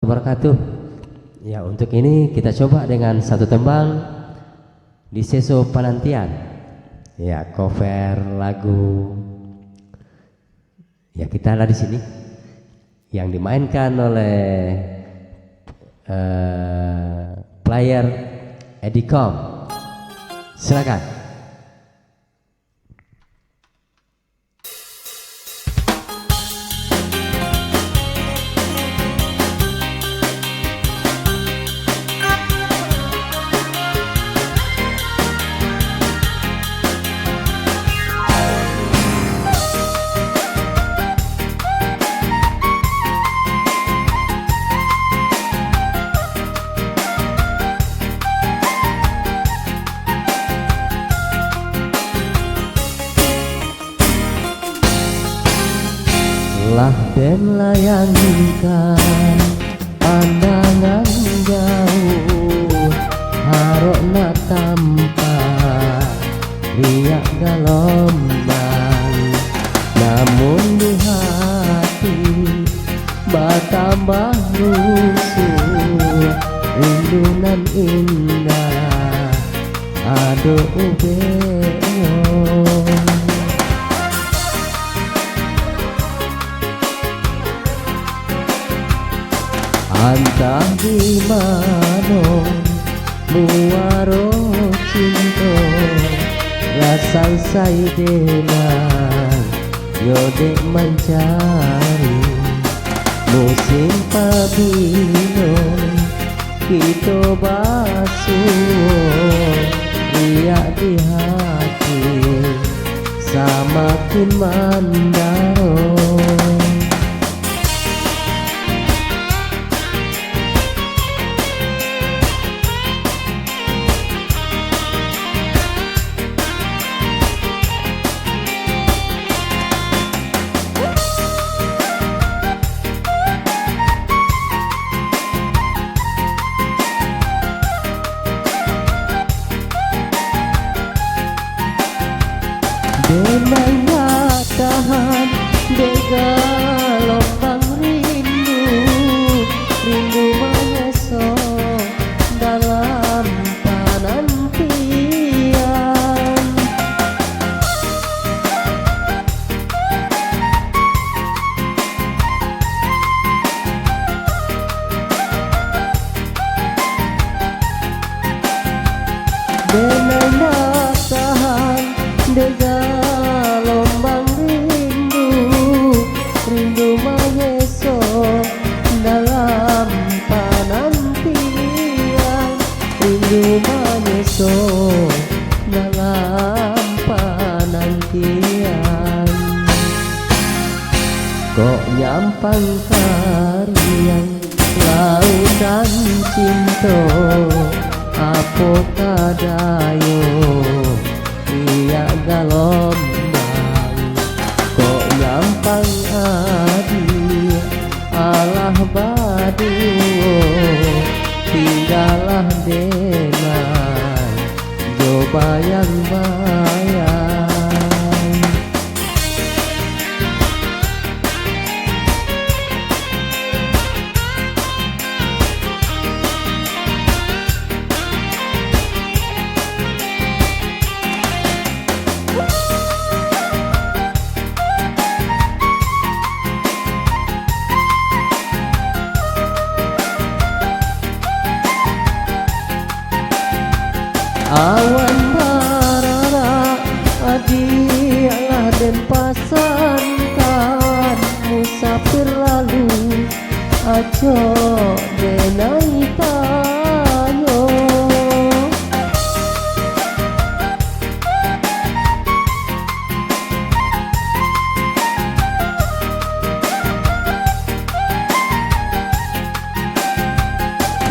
wabarakatuh. Ya, untuk ini kita coba dengan satu tembang di Seso Penantian. Ya, cover lagu. Ya, kita ada di sini yang dimainkan oleh player Edicom. Silakan. Lah den layangkan pandangan jauh, harokna tanpa riak gelombang, namun di hati bertambah rusuh, rindunan indah aduh beong. Entah di mana muaro cinta, rasai sai denang yodek mencari musim pabilo kita basuh riak di hati samakin mandau. Denangnya tahan dega lompang rindu, rindu menyesok dalam penantian. Denangnya tahan dega lombang rindu, rindu menyesok dalam penantian, rindu menyesok dalam penantian. Kok nyampang kariang lautan cinta, apakah dayo riak gelombang, kok nyampang adi alah badu, tinggalah denang jo bayang-bayang. Awan barara adilah den pasangkan, musafir lalu aco denai tanyo.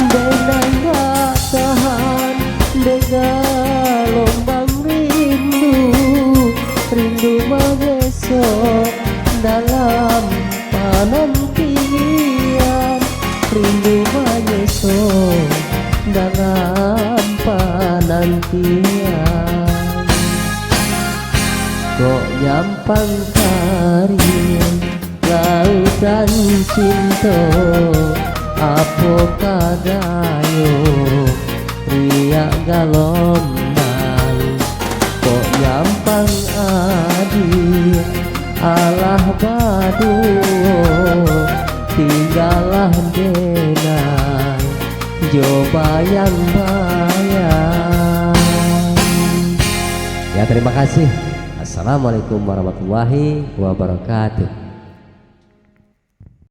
Denai gak tahan dega lombang rindu, rindu menyesok dalam penantian, rindu menyesok dalam penantian. Kok nyampang karian lautan cinta, pokadayo riak galombang kok nyampang adi alah badu tinggalah denang jo bayang-bayang. Ya terima kasih. Assalamualaikum warahmatullahi wabarakatuh.